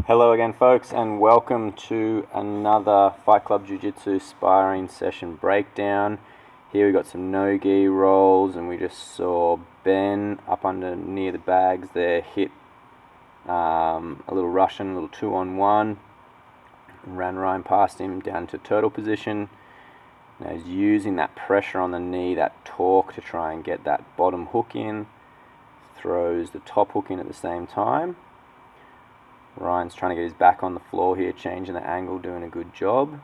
Hello again, folks, and welcome to another Fight Club Jiu-Jitsu Sparring Session breakdown. Here we got some no-gi rolls, and we just saw Ben up under near the bags there hit a little Russian, a little 2-on-1. Ran Ryan past him down to turtle position. Now he's using that pressure on the knee, that torque, to try and get that bottom hook in. Throws the top hook in at the same time. Ryan's trying to get his back on the floor here, changing the angle, doing a good job.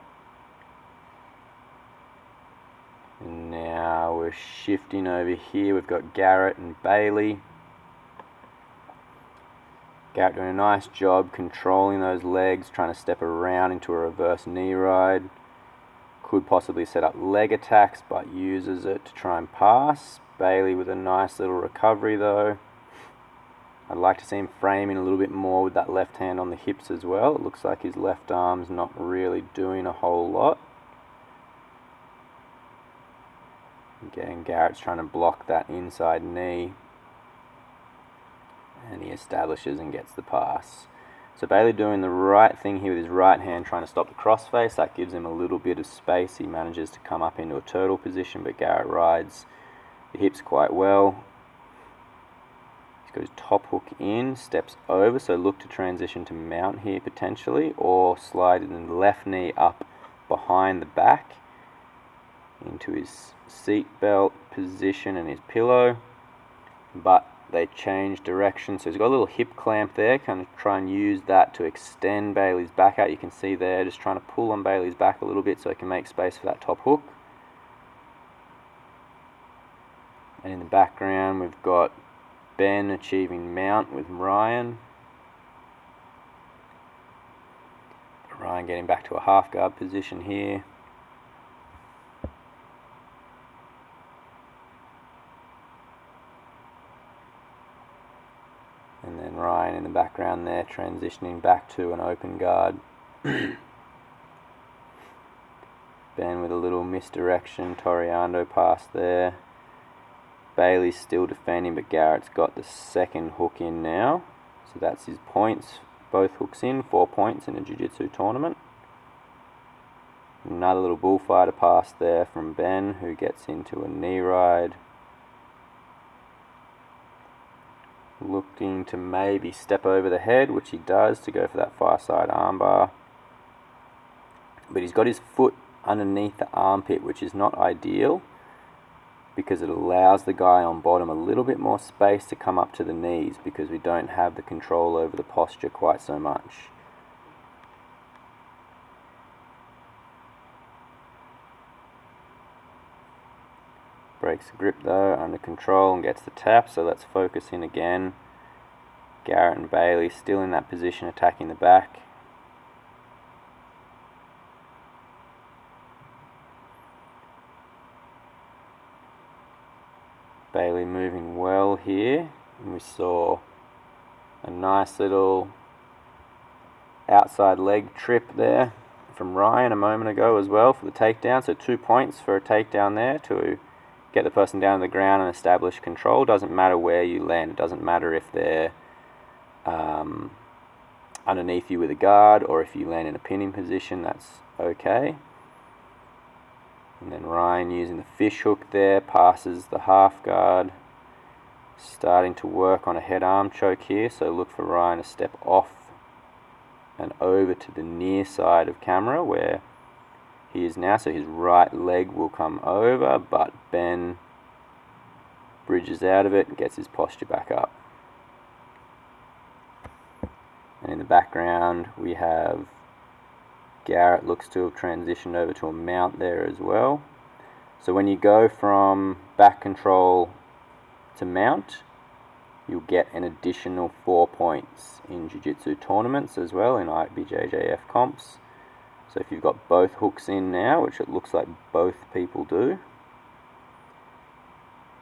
And now we're shifting over here. We've got Garrett and Bailey. Garrett doing a nice job controlling those legs, trying to step around into a reverse knee ride. Could possibly set up leg attacks, but uses it to try and pass. Bailey with a nice little recovery though. I'd like to see him framing a little bit more with that left hand on the hips as well. It looks like his left arm's not really doing a whole lot. Again, Garrett's trying to block that inside knee. And he establishes and gets the pass. So Bailey doing the right thing here with his right hand, trying to stop the crossface. That gives him a little bit of space. He manages to come up into a turtle position, but Garrett rides the hips quite well. Got his top hook in, steps over, so look to transition to mount here potentially, or slide the left knee up behind the back into his seat belt position and his pillow. But they change direction, so he's got a little hip clamp there, kind of try and use that to extend Bailey's back out. You can see there, just trying to pull on Bailey's back a little bit so he can make space for that top hook. And in the background we've got Ben achieving mount with Ryan. Ryan getting back to a half guard position here. And then Ryan in the background there transitioning back to an open guard. Ben with a little misdirection, Toriando pass there. Bailey's still defending, but Garrett's got the second hook in now. So that's his points. Both hooks in, 4 points in a jiu-jitsu tournament. Another little bullfighter pass there from Ben, who gets into a knee ride. Looking to maybe step over the head, which he does, to go for that far side armbar. But he's got his foot underneath the armpit, which is not ideal, because it allows the guy on bottom a little bit more space to come up to the knees, because we don't have the control over the posture quite so much. Breaks the grip though, under control, and gets the tap, so let's focus in again. Garrett and Bailey still in that position, attacking the back. Bailey moving well here, and we saw a nice little outside leg trip there from Ryan a moment ago as well for the takedown. So 2 points for a takedown there to get the person down to the ground and establish control. Doesn't matter where you land, it doesn't matter if they're underneath you with a guard or if you land in a pinning position, that's okay. And then Ryan using the fish hook there, passes the half guard. Starting to work on a head arm choke here, so look for Ryan to step off and over to the near side of camera where he is now. So his right leg will come over, but Ben bridges out of it and gets his posture back up. And in the background we have Garrett looks to have transitioned over to a mount there as well. So when you go from back control to mount, you'll get an additional 4 points in jiu-jitsu tournaments as well, in BJJF comps. So if you've got both hooks in now, which it looks like both people do,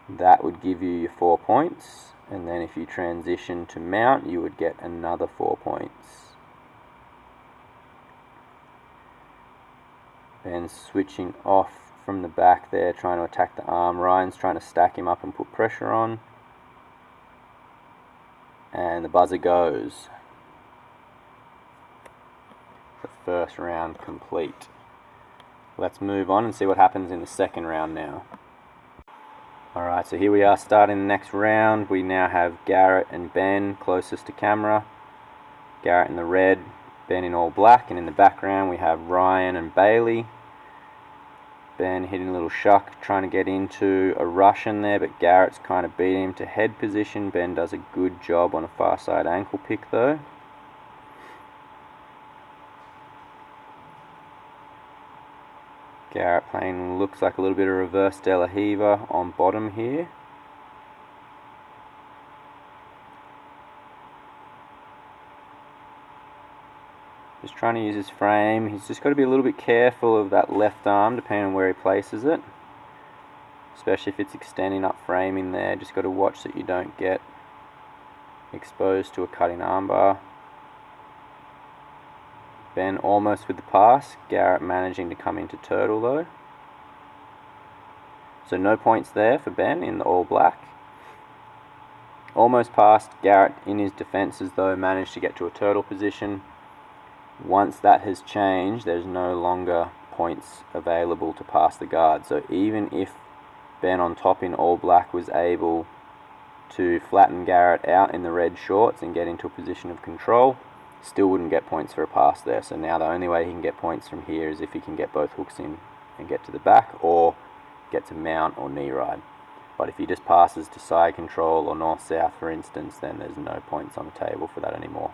that would give you your 4 points. And then if you transition to mount, you would get another 4 points. Then switching off from the back there, trying to attack the arm. Ryan's trying to stack him up and put pressure on. And the buzzer goes. first round complete. Let's move on and see what happens in the second round now. Alright, so here we are starting the next round. We now have Garrett and Ben closest to camera. Garrett in the red, Ben in all black, and in the background we have Ryan and Bailey. Ben hitting a little shuck, trying to get into a Russian there, but Garrett's kind of beating him to head position. Ben does a good job on a far side ankle pick though. Garrett playing looks like a little bit of reverse De La Riva on bottom here. Just trying to use his frame. He's just got to be a little bit careful of that left arm depending on where he places it. Especially if it's extending up framing there. Just got to watch that you don't get exposed to a cutting armbar. Ben almost with the pass. Garrett managing to come into turtle though. So no points there for Ben in the all black. Almost passed. Garrett in his defenses though managed to get to a turtle position. Once that has changed, there's no longer points available to pass the guard. So even if Ben on top in all black was able to flatten Garrett out in the red shorts and get into a position of control, still wouldn't get points for a pass there. So now the only way he can get points from here is if he can get both hooks in and get to the back, or get to mount or knee ride. But if he just passes to side control or north-south for instance, then there's no points on the table for that anymore.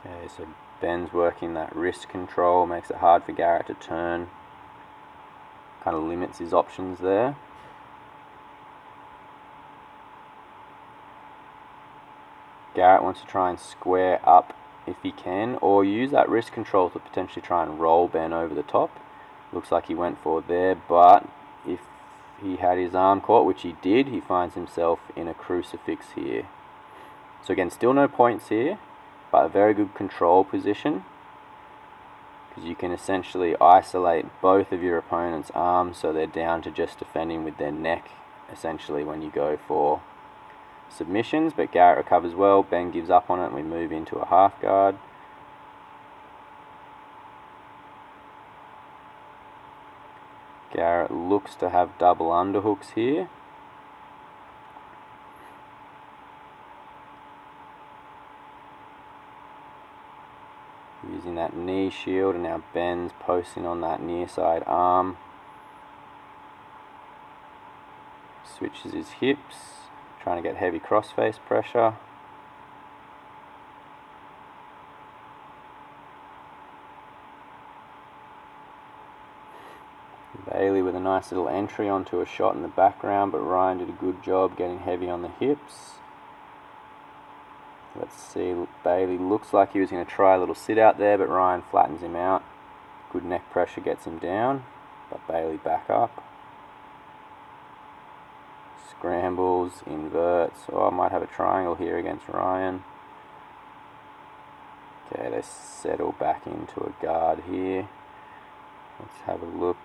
Okay, so Ben's working that wrist control, makes it hard for Garrett to turn. Kind of limits his options there. Garrett wants to try and square up if he can, or use that wrist control to potentially try and roll Ben over the top. Looks like he went for it there, but if he had his arm caught, which he did, he finds himself in a crucifix here. So again, still no points here, but a very good control position, because you can essentially isolate both of your opponent's arms so they're down to just defending with their neck essentially when you go for submissions. But Garrett recovers well. Ben gives up on it and we move into a half guard. Garrett looks to have double underhooks here. Using that knee shield, and now Ben's posting on that near side arm. Switches his hips, trying to get heavy crossface pressure. Bailey with a nice little entry onto a shot in the background, but Ryan did a good job getting heavy on the hips. Let's see, Bailey looks like he was going to try a little sit out there, but Ryan flattens him out. Good neck pressure gets him down, but Bailey back up. Scrambles, inverts. Oh, I might have a triangle here against Ryan. Okay, they settle back into a guard here. Let's have a look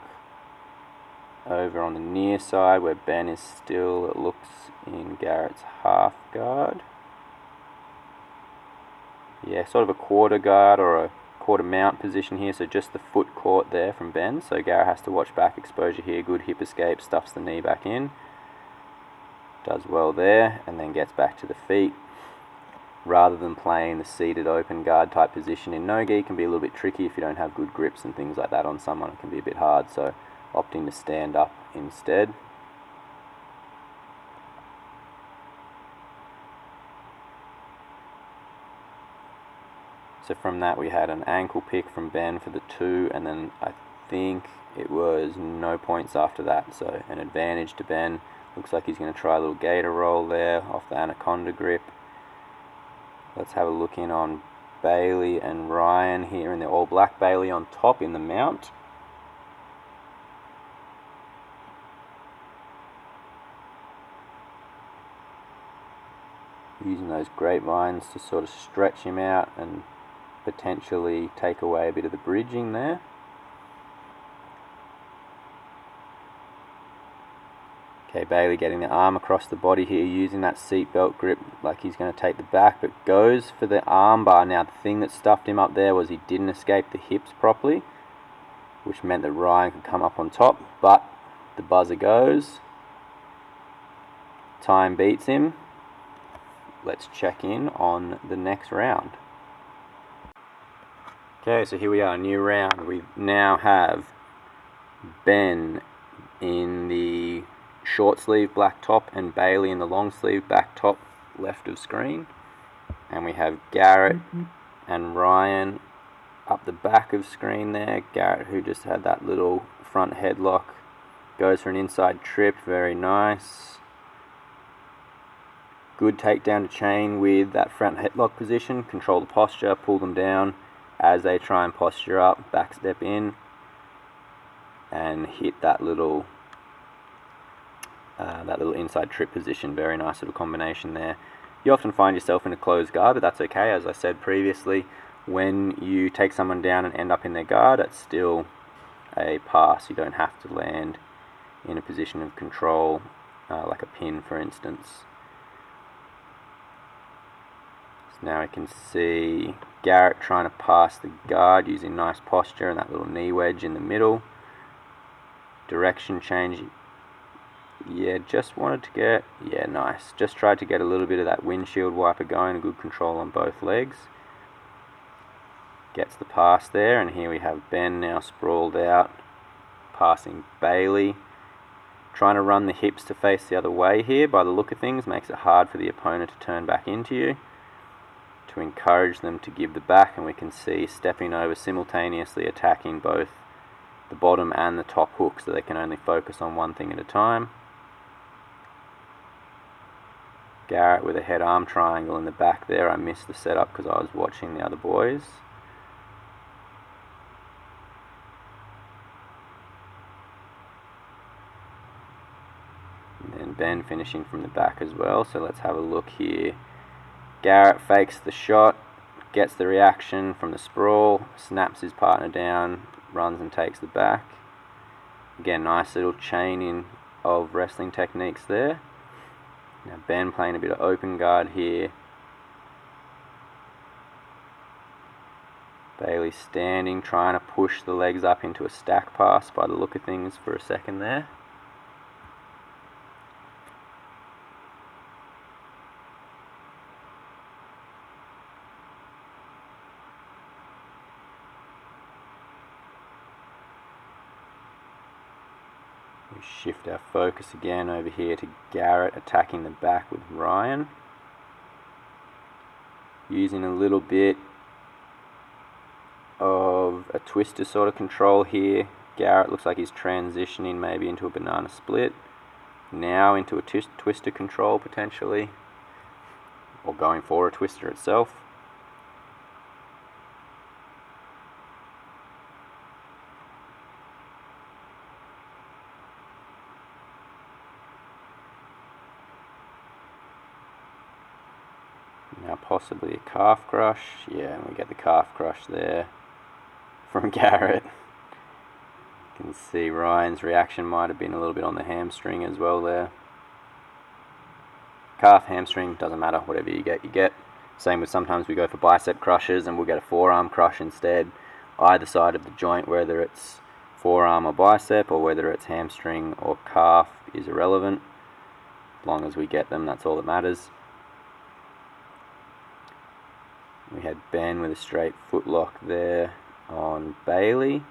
over on the near side where Ben is still, it looks, in Garrett's half guard. Yeah, sort of a quarter guard or a quarter mount position here, so just the foot caught there from Ben. So Garrett has to watch back exposure here. Good hip escape, stuffs the knee back in. Does well there, and then gets back to the feet. Rather than playing the seated open guard type position in no-gi, it can be a little bit tricky if you don't have good grips and things like that on someone. It can be a bit hard, so opting to stand up instead. So from that we had an ankle pick from Ben for the 2, and then I think it was no points after that, so an advantage to Ben. Looks like he's going to try a little gator roll there off the anaconda grip. Let's have a look in on Bailey and Ryan here in the all black. Bailey on top in the mount. Using those grapevines to sort of stretch him out and potentially take away a bit of the bridging there. Okay, Bailey getting the arm across the body here, using that seatbelt grip like he's going to take the back, but goes for the arm bar. Now, the thing that stuffed him up there was he didn't escape the hips properly, which meant that Ryan could come up on top, but the buzzer goes. Time beats him. Let's check in on the next round. Okay, so here we are, new round. We now have Ben in the short sleeve black top and Bailey in the long sleeve back top left of screen, and we have Garrett and Ryan up the back of screen there. Garrett, who just had that little front headlock, goes for an inside trip, very nice. Good takedown to chain with that front headlock position, control the posture, pull them down as they try and posture up, back step in and hit that little inside trip position. Very nice little combination there. You often find yourself in a closed guard, but that's okay. As I said previously, when you take someone down and end up in their guard, it's still a pass. You don't have to land in a position of control, like a pin, for instance. So now we can see Garrett trying to pass the guard using nice posture and that little knee wedge in the middle. Direction change. Yeah, just wanted to get, yeah, nice. Just tried to get a little bit of that windshield wiper going, a good control on both legs. Gets the pass there, and here we have Ben now sprawled out, passing Bailey. Trying to run the hips to face the other way here, by the look of things, makes it hard for the opponent to turn back into you. To encourage them to give the back, and we can see stepping over, simultaneously attacking both the bottom and the top hook, so they can only focus on one thing at a time. Garrett with a head arm triangle in the back there. I missed the setup because I was watching the other boys. And then Ben finishing from the back as well, so let's have a look here. Garrett fakes the shot, gets the reaction from the sprawl, snaps his partner down, runs and takes the back. Again, nice little chaining of wrestling techniques there. Now Ben playing a bit of open guard here. Bailey standing, trying to push the legs up into a stack pass by the look of things for a second there. We shift our focus again over here to Garrett attacking the back with Ryan. Using a little bit of a twister sort of control here. Garrett looks like he's transitioning maybe into a banana split. Now into a twister control potentially. Or going for a twister itself. Now possibly a calf crush. Yeah, and we get the calf crush there from Garrett. You can see Ryan's reaction might have been a little bit on the hamstring as well there. Calf, hamstring, doesn't matter, whatever you get, you get. Same with sometimes we go for bicep crushes and we'll get a forearm crush instead. Either side of the joint, whether it's forearm or bicep or whether it's hamstring or calf, is irrelevant. As long as we get them, that's all that matters. We had Ben with a straight footlock there on Bailey.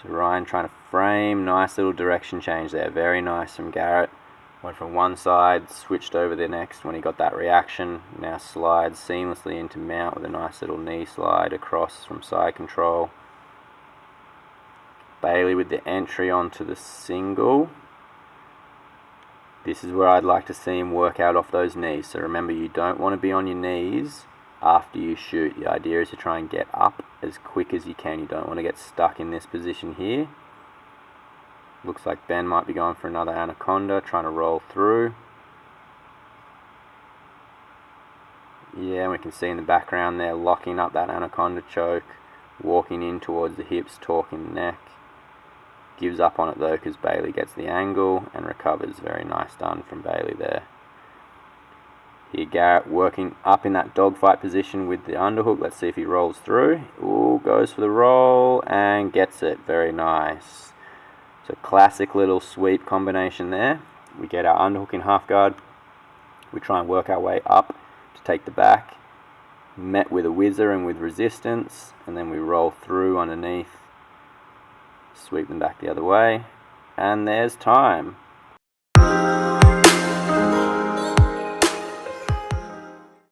So Ryan trying to frame, nice little direction change there, very nice from Garrett. Went from one side, switched over the next when he got that reaction. Now slides seamlessly into mount with a nice little knee slide across from side control. Bailey with the entry onto the single. This is where I'd like to see him work out off those knees. So remember, you don't want to be on your knees after you shoot. The idea is to try and get up as quick as you can. You don't want to get stuck in this position here. Looks like Ben might be going for another anaconda, trying to roll through. Yeah, and we can see in the background there, locking up that anaconda choke, walking in towards the hips, torquing the neck. Gives up on it though because Bailey gets the angle and recovers. Very nice done from Bailey there. Here Garrett working up in that dogfight position with the underhook. Let's see if he rolls through. Ooh, goes for the roll and gets it. Very nice. So classic little sweep combination there. We get our underhook in half guard. We try and work our way up to take the back. Met with a whizzer and with resistance. And then we roll through underneath. Sweep them back the other way. And there's time.